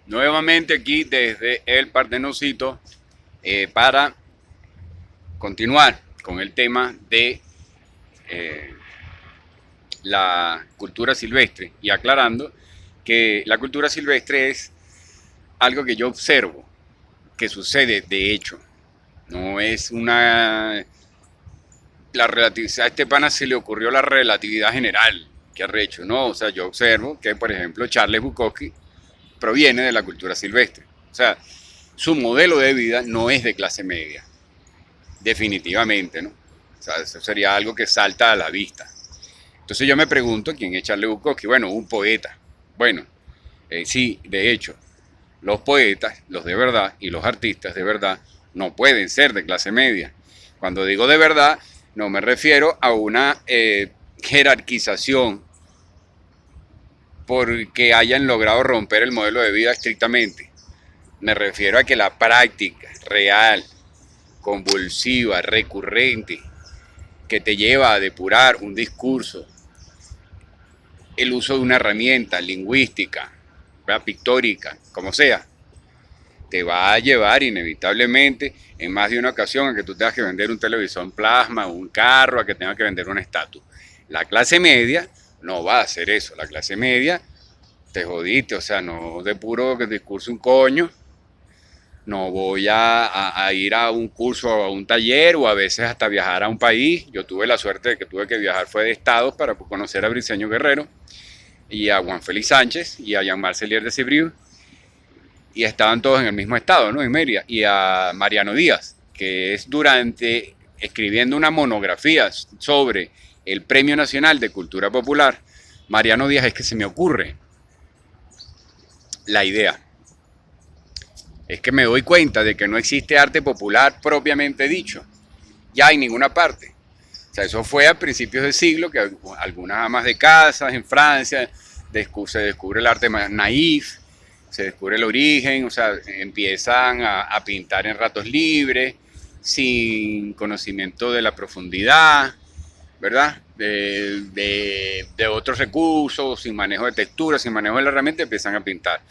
Nuevamente aquí desde el Partenocito para continuar con el tema de eh, la cultura silvestre y aclarando que la cultura silvestre es algo que yo observo que sucede de hecho, no es una... A este pana se le ocurrió la relatividad general, que arrecho, ¿no? O sea, yo observo que, por ejemplo, Charles Bukowski proviene de la cultura silvestre. O sea, su modelo de vida no es de clase media, definitivamente, ¿no? O sea, eso sería algo que salta a la vista. Entonces yo me pregunto, ¿quién es Charles Bukowski? Bueno, un poeta. Bueno, sí, de hecho, los poetas, los de verdad, y los artistas de verdad, no pueden ser de clase media. Cuando digo de verdad, no me refiero a una jerarquización porque hayan logrado romper el modelo de vida estrictamente. Me refiero a que la práctica real, convulsiva, recurrente, que te lleva a depurar un discurso, el uso de una herramienta lingüística, pictórica, como sea, te va a llevar inevitablemente en más de una ocasión a que tú tengas que vender un televisor plasma, un carro, a que tengas que vender una estatua. La clase media no va a hacer eso. La clase media te jodiste, o sea, no de puro discurso un coño, no voy a ir a un curso, a un taller o a veces hasta viajar a un país. Yo tuve la suerte de que tuve que viajar, fue de estados para conocer a Briceño Guerrero y a Juan Félix Sánchez y a Jean Marcelier de Cibriu, y estaban todos en el mismo estado, ¿no? En Mérida, y a Mariano Díaz, que es durante escribiendo una monografía sobre el Premio Nacional de Cultura Popular, Mariano Díaz es que se me ocurre la idea. Es que me doy cuenta de que no existe arte popular propiamente dicho, ya en ninguna parte. O sea, eso fue a principios del siglo, que algunas amas de casas en Francia se descubre el arte naif, se descubre el origen, o sea, empiezan a pintar en ratos libres, sin conocimiento de la profundidad, ¿verdad? De otros recursos, sin manejo de textura, sin manejo de la herramienta, empiezan a pintar.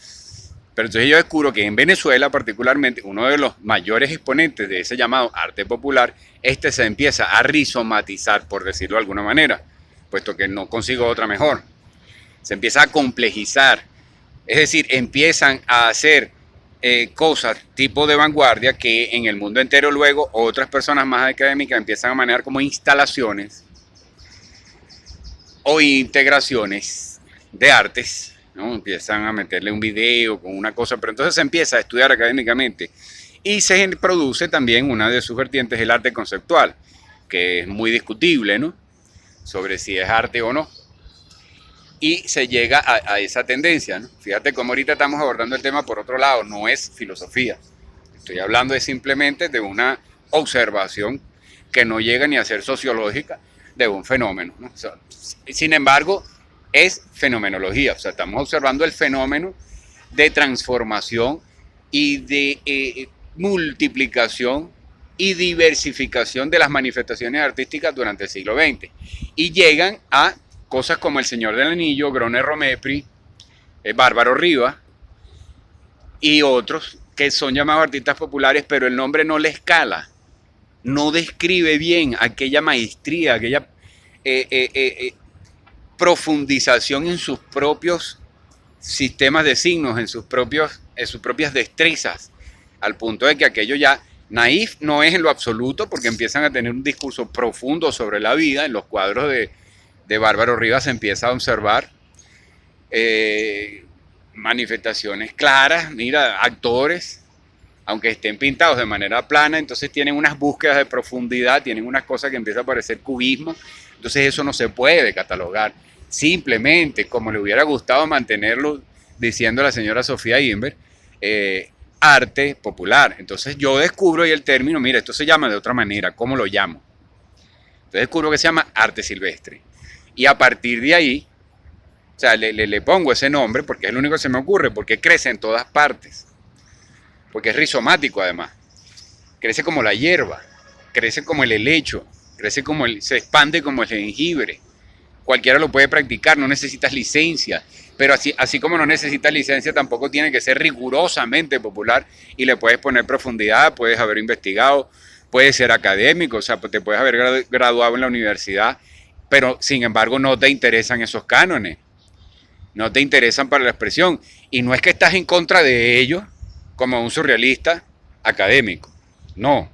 Pero entonces yo descubro que en Venezuela particularmente, uno de los mayores exponentes de ese llamado arte popular, se empieza a rizomatizar, por decirlo de alguna manera, puesto que no consigo otra mejor. Se empieza a complejizar, es decir, empiezan a hacer cosas tipo de vanguardia que en el mundo entero luego otras personas más académicas empiezan a manejar como instalaciones o integraciones de artes, ¿no? Empiezan a meterle un video con una cosa, pero entonces se empieza a estudiar académicamente y se produce también una de sus vertientes, el arte conceptual, que es muy discutible, ¿no? Sobre si es arte o no. Y se llega a esa tendencia, ¿no? Fíjate cómo ahorita estamos abordando el tema por otro lado, no es filosofía. Estoy hablando de simplemente de una observación que no llega ni a ser sociológica de un fenómeno, ¿no? O sea, sin embargo, es fenomenología, o sea, estamos observando el fenómeno de transformación y de multiplicación y diversificación de las manifestaciones artísticas durante el siglo XX. Y llegan a cosas como El Señor del Anillo, Grone Romepri, Bárbaro Rivas y otros que son llamados artistas populares, pero el nombre no le escala, no describe bien aquella maestría, aquella profundización en sus propios sistemas de signos, en sus propias destrezas, al punto de que aquello ya naif no es en lo absoluto, porque empiezan a tener un discurso profundo sobre la vida. En los cuadros de Bárbaro Rivas se empieza a observar manifestaciones claras, mira, actores, aunque estén pintados de manera plana, entonces tienen unas búsquedas de profundidad, tienen unas cosas que empiezan a parecer cubismo, entonces eso no se puede catalogar simplemente como le hubiera gustado mantenerlo, diciendo la señora Sofía Inver, arte popular. Entonces yo descubro ahí el término, mira, esto se llama de otra manera, ¿cómo lo llamo? Entonces descubro que se llama arte silvestre. Y a partir de ahí, o sea, le pongo ese nombre porque es lo único que se me ocurre, porque crece en todas partes, porque es rizomático además, crece como la hierba, crece como el helecho, crece como se expande como el jengibre, cualquiera lo puede practicar, no necesitas licencia, pero así como no necesitas licencia, tampoco tiene que ser rigurosamente popular y le puedes poner profundidad, puedes haber investigado, puedes ser académico, o sea, te puedes haber graduado en la universidad, pero sin embargo no te interesan esos cánones, no te interesan para la expresión, y no es que estás en contra de ellos como un surrealista académico, no,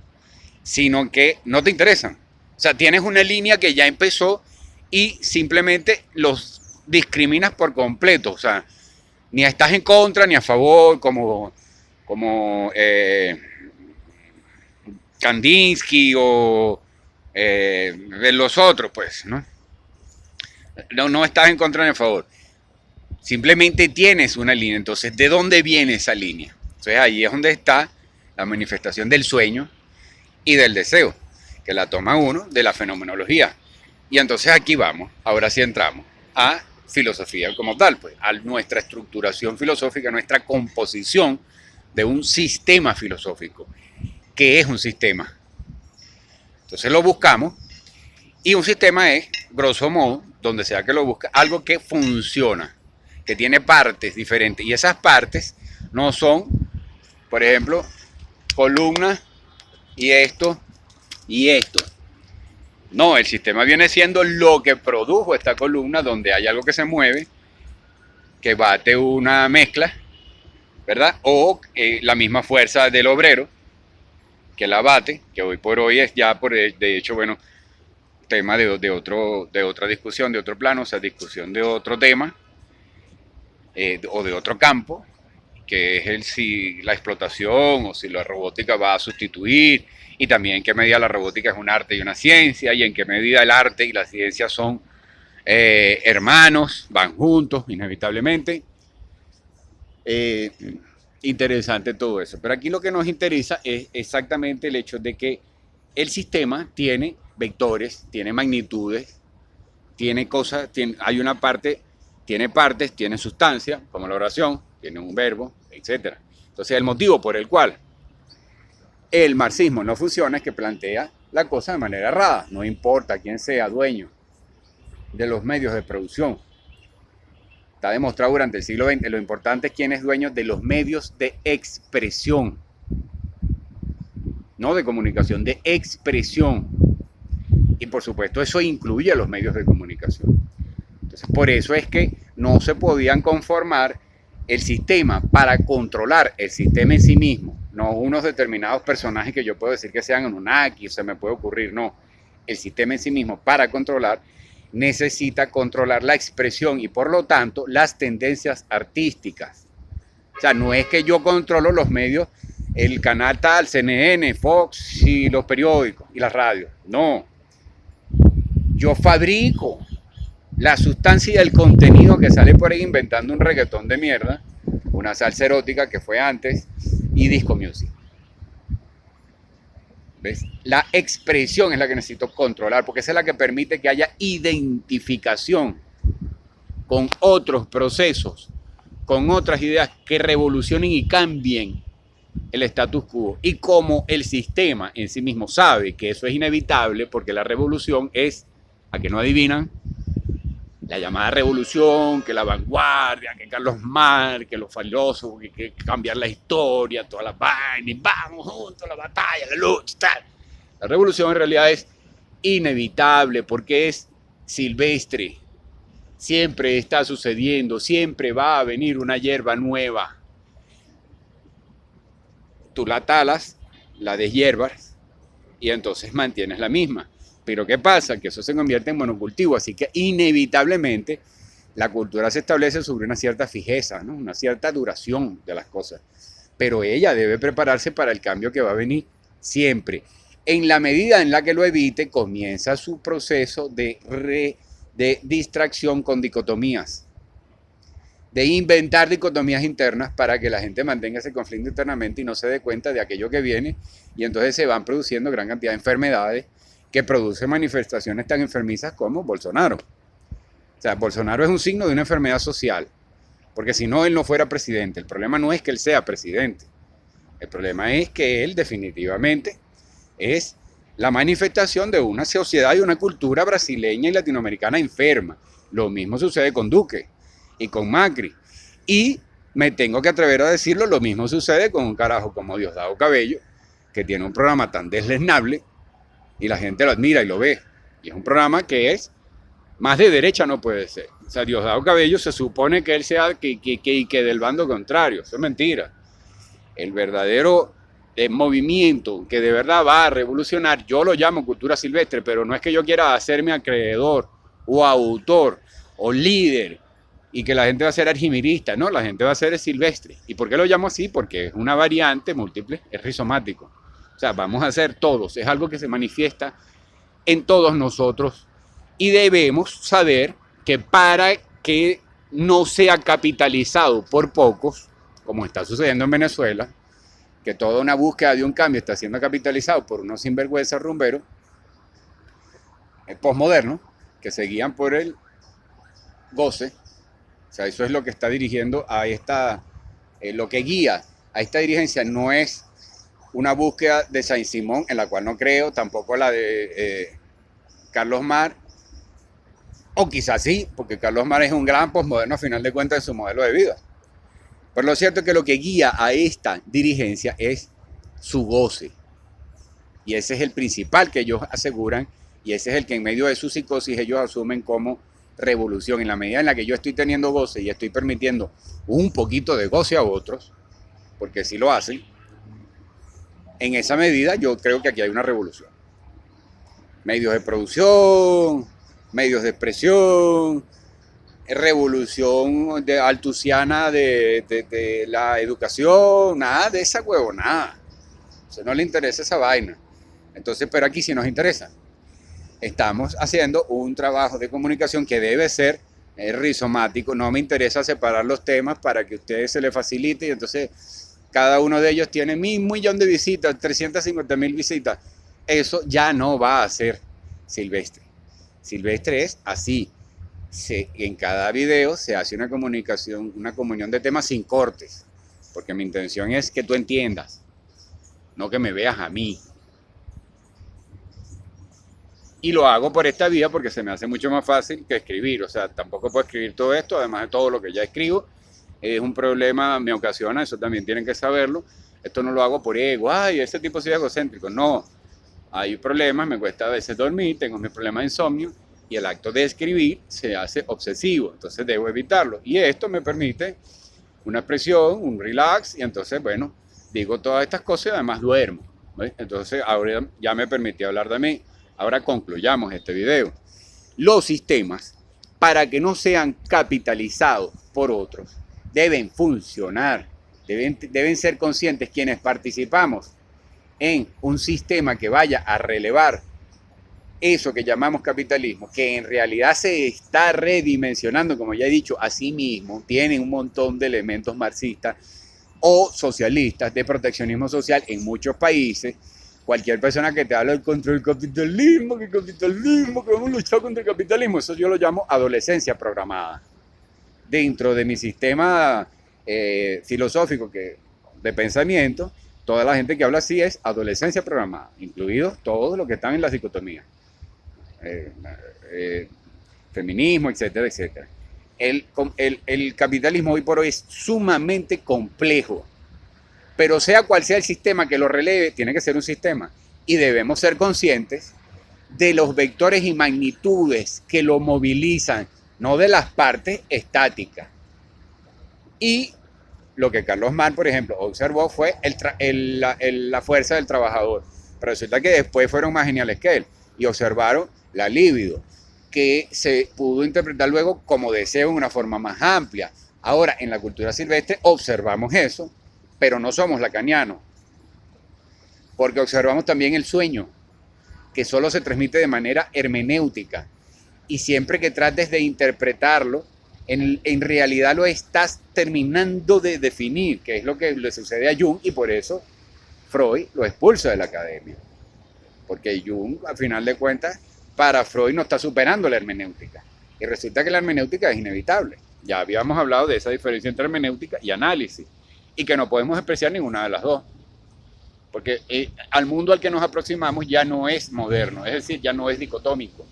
sino que no te interesan. O sea, tienes una línea que ya empezó y simplemente los discriminas por completo. O sea, ni estás en contra ni a favor, como Kandinsky o los otros, pues, ¿no? No estás en contra ni a favor. Simplemente tienes una línea. Entonces, ¿de dónde viene esa línea? Entonces, ahí es donde está la manifestación del sueño y del deseo, que la toma uno de la fenomenología. Y entonces aquí vamos, ahora sí entramos a filosofía como tal, pues, a nuestra estructuración filosófica, nuestra composición de un sistema filosófico. ¿Qué es un sistema? Entonces lo buscamos, y un sistema es, grosso modo, donde sea que lo busque, algo que funciona, que tiene partes diferentes, y esas partes no son, por ejemplo, columnas y esto y esto. No, el sistema viene siendo lo que produjo esta columna, donde hay algo que se mueve, que bate una mezcla, ¿verdad? O la misma fuerza del obrero que la bate, que hoy por hoy es ya, de hecho, bueno, tema de otra discusión, de otro plano, o sea, discusión de otro tema, o de otro campo, que es si la explotación o si la robótica va a sustituir, y también en qué medida la robótica es un arte y una ciencia, y en qué medida el arte y la ciencia son hermanos, van juntos inevitablemente. Interesante todo eso, pero aquí lo que nos interesa es exactamente el hecho de que el sistema tiene vectores, tiene magnitudes, tiene cosas, hay una parte, tiene partes, tiene sustancia, como la oración, tiene un verbo, etc. Entonces el motivo por el cual el marxismo no funciona es que plantea la cosa de manera errada, no importa quién sea dueño de los medios de producción. Está demostrado durante el siglo XX, lo importante es quién es dueño de los medios de expresión, no de comunicación, de expresión. Y por supuesto eso incluye a los medios de comunicación. Entonces por eso es que no se podían conformar el sistema para controlar el sistema en sí mismo, no unos determinados personajes que yo puedo decir que sean Anunnaki, se me puede ocurrir, no. El sistema en sí mismo para controlar necesita controlar la expresión y por lo tanto las tendencias artísticas. O sea, no es que yo controlo los medios, el canal tal, CNN, Fox y los periódicos y las radios, no. Yo fabrico la sustancia y el contenido que sale por ahí inventando un reggaetón de mierda, una salsa erótica que fue antes y disco music. ¿Ves? La expresión es la que necesito controlar porque esa es la que permite que haya identificación con otros procesos, con otras ideas que revolucionen y cambien el status quo. Y como el sistema en sí mismo sabe que eso es inevitable porque la revolución es, a que no adivinan, la llamada revolución, que la vanguardia, que Carlos Marx, que los filósofos, que cambiar la historia, todas las vainas, vamos juntos a la batalla, la lucha, tal. La revolución en realidad es inevitable porque es silvestre, siempre está sucediendo, siempre va a venir una hierba nueva. Tú la talas, la deshierbas y entonces mantienes la misma. Pero ¿qué pasa? Que eso se convierte en monocultivo, así que inevitablemente la cultura se establece sobre una cierta fijeza, ¿no? Una cierta duración de las cosas. Pero ella debe prepararse para el cambio que va a venir siempre. En la medida en la que lo evite, comienza su proceso de distracción con dicotomías, de inventar dicotomías internas para que la gente mantenga ese conflicto internamente y no se dé cuenta de aquello que viene, y entonces se van produciendo gran cantidad de enfermedades que produce manifestaciones tan enfermizas como Bolsonaro. O sea, Bolsonaro es un signo de una enfermedad social, porque si no, él no fuera presidente. El problema no es que él sea presidente, el problema es que él definitivamente es la manifestación de una sociedad y una cultura brasileña y latinoamericana enferma. Lo mismo sucede con Duque y con Macri. Y me tengo que atrever a decirlo, lo mismo sucede con un carajo como Diosdado Cabello, que tiene un programa tan desleznable y la gente lo admira y lo ve. Y es un programa que es más de derecha no puede ser. O sea, Diosdado Cabello se supone que él sea que del bando contrario. Eso es mentira. El verdadero movimiento que de verdad va a revolucionar, yo lo llamo cultura silvestre, pero no es que yo quiera hacerme acreedor o autor o líder y que la gente va a ser argimirista, no, la gente va a ser silvestre. ¿Y por qué lo llamo así? Porque es una variante múltiple, es rizomático. O sea, vamos a ser todos, es algo que se manifiesta en todos nosotros y debemos saber que para que no sea capitalizado por pocos, como está sucediendo en Venezuela, que toda una búsqueda de un cambio está siendo capitalizado por unos sinvergüenzas rumberos postmodernos que se guían por el goce. O sea, eso es lo que está dirigiendo a esta, lo que guía a esta dirigencia no es una búsqueda de Saint-Simón, en la cual no creo, tampoco la de Carlos Mar, o quizás sí, porque Carlos Mar es un gran postmoderno a final de cuentas en su modelo de vida. Pero lo cierto es que lo que guía a esta dirigencia es su goce. Y ese es el principal que ellos aseguran, y ese es el que en medio de su psicosis ellos asumen como revolución. En la medida en la que yo estoy teniendo goce y estoy permitiendo un poquito de goce a otros, porque sí lo hacen, en esa medida yo creo que aquí hay una revolución. Medios de producción, medios de expresión, revolución de altusiana de la educación, nada de esa huevonada. O sea, no le interesa esa vaina. Entonces, pero aquí sí nos interesa. Estamos haciendo un trabajo de comunicación que debe ser rizomático. No me interesa separar los temas para que a ustedes se les facilite y entonces cada uno de ellos tiene 1.000.000 de visitas, 350.000 visitas. Eso ya no va a ser silvestre. Silvestre es así. En cada video se hace una comunicación, una comunión de temas sin cortes, porque mi intención es que tú entiendas, no que me veas a mí. Y lo hago por esta vía porque se me hace mucho más fácil que escribir. O sea, tampoco puedo escribir todo esto, además de todo lo que ya escribo. Es un problema, me ocasiona, eso también tienen que saberlo. Esto no lo hago por ego, ay, ese tipo sí es egocéntrico. No, hay problemas, me cuesta a veces dormir, tengo mis problemas de insomnio y el acto de escribir se hace obsesivo, entonces debo evitarlo. Y esto me permite una expresión, un relax, y entonces, bueno, digo todas estas cosas y además duermo. ¿Ves? Entonces, ahora ya me permití hablar de mí. Ahora concluyamos este video. Los sistemas, para que no sean capitalizados por otros, deben funcionar, deben ser conscientes quienes participamos en un sistema que vaya a relevar eso que llamamos capitalismo, que en realidad se está redimensionando, como ya he dicho, a sí mismo, tiene un montón de elementos marxistas o socialistas de proteccionismo social en muchos países. Cualquier persona que te habla contra el capitalismo, que hemos luchado contra el capitalismo, eso yo lo llamo adolescencia programada. Dentro de mi sistema filosófico de pensamiento, toda la gente que habla así es adolescencia programada, incluidos todos los que están en la dicotomía. Feminismo, etcétera, etcétera. El capitalismo hoy por hoy es sumamente complejo, pero sea cual sea el sistema que lo releve, tiene que ser un sistema y debemos ser conscientes de los vectores y magnitudes que lo movilizan, no de las partes estáticas. Y lo que Carlos Marx, por ejemplo, observó fue la fuerza del trabajador, pero resulta que después fueron más geniales que él y observaron la libido, que se pudo interpretar luego como deseo en una forma más amplia. Ahora, en la cultura silvestre observamos eso, pero no somos lacanianos, porque observamos también el sueño, que solo se transmite de manera hermenéutica, y siempre que trates de interpretarlo, en realidad lo estás terminando de definir, que es lo que le sucede a Jung, y por eso Freud lo expulsa de la academia, porque Jung, al final de cuentas, para Freud no está superando la hermenéutica, y resulta que la hermenéutica es inevitable. Ya habíamos hablado de esa diferencia entre hermenéutica y análisis, y que no podemos despreciar ninguna de las dos, porque al mundo al que nos aproximamos ya no es moderno, es decir, ya no es dicotómico.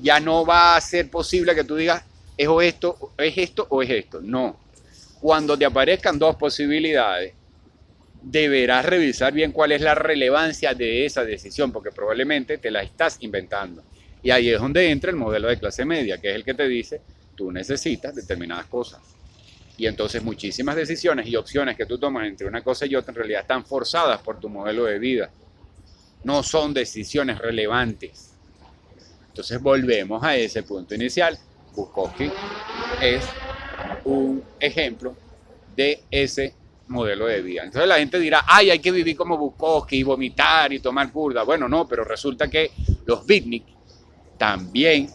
Ya no va a ser posible que tú digas, es o esto, es esto o es esto. No. Cuando te aparezcan dos posibilidades, deberás revisar bien cuál es la relevancia de esa decisión, porque probablemente te la estás inventando. Y ahí es donde entra el modelo de clase media, que es el que te dice, tú necesitas determinadas cosas. Y entonces muchísimas decisiones y opciones que tú tomas entre una cosa y otra en realidad están forzadas por tu modelo de vida. No son decisiones relevantes. Entonces volvemos a ese punto inicial. Bukowski es un ejemplo de ese modelo de vida. Entonces la gente dirá, ay, hay que vivir como Bukowski y vomitar y tomar curda. Bueno, no, pero resulta que los beatnik también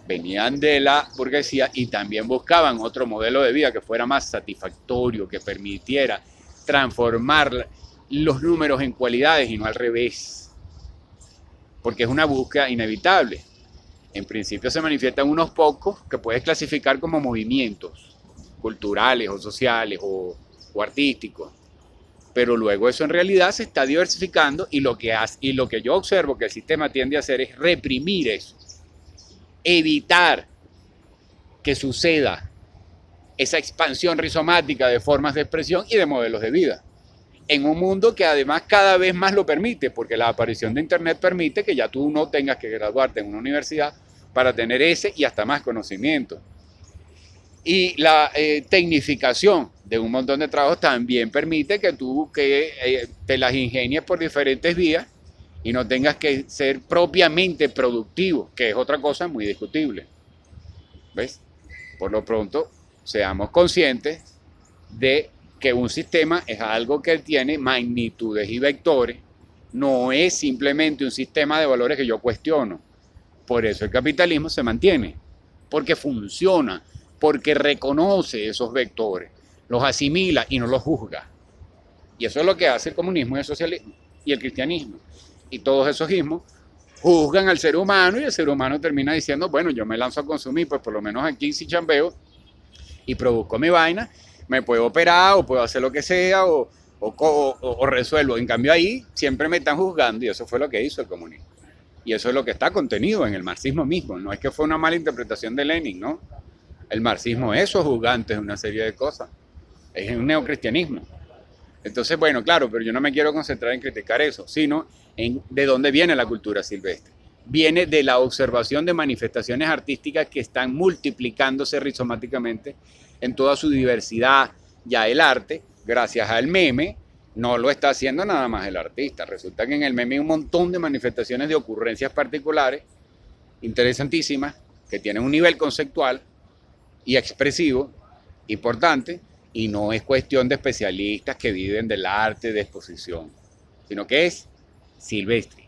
venían de la burguesía y también buscaban otro modelo de vida que fuera más satisfactorio, que permitiera transformar los números en cualidades y no al revés, porque es una búsqueda inevitable. En principio se manifiestan unos pocos que puedes clasificar como movimientos culturales o sociales o artísticos, pero luego eso en realidad se está diversificando y lo que yo observo que el sistema tiende a hacer es reprimir eso, evitar que suceda esa expansión rizomática de formas de expresión y de modelos de vida. En un mundo que además cada vez más lo permite, porque la aparición de Internet permite que ya tú no tengas que graduarte en una universidad para tener ese y hasta más conocimiento. Y la tecnificación de un montón de trabajos también permite que tú te las ingenies por diferentes vías y no tengas que ser propiamente productivo, que es otra cosa muy discutible. ¿Ves? Por lo pronto, seamos conscientes de que un sistema es algo que tiene magnitudes y vectores, no es simplemente un sistema de valores que yo cuestiono. Por eso el capitalismo se mantiene, porque funciona, porque reconoce esos vectores, los asimila y no los juzga. Y eso es lo que hace el comunismo y el socialismo y el cristianismo. Y todos esos ismos juzgan al ser humano y el ser humano termina diciendo, bueno, yo me lanzo a consumir, pues por lo menos aquí si chambeo y produzco mi vaina, me puedo operar o puedo hacer lo que sea o resuelvo. En cambio ahí siempre me están juzgando y eso fue lo que hizo el comunismo. Y eso es lo que está contenido en el marxismo mismo. No es que fue una mala interpretación de Lenin, ¿no? El marxismo es juzgante de una serie de cosas. Es un neocristianismo. Entonces, bueno, claro, pero yo no me quiero concentrar en criticar eso, sino en de dónde viene la cultura silvestre. Viene de la observación de manifestaciones artísticas que están multiplicándose rizomáticamente en toda su diversidad. Ya el arte, gracias al meme, no lo está haciendo nada más el artista. Resulta que en el meme hay un montón de manifestaciones de ocurrencias particulares, interesantísimas, que tienen un nivel conceptual y expresivo importante, y no es cuestión de especialistas que viven del arte de exposición, sino que es silvestre.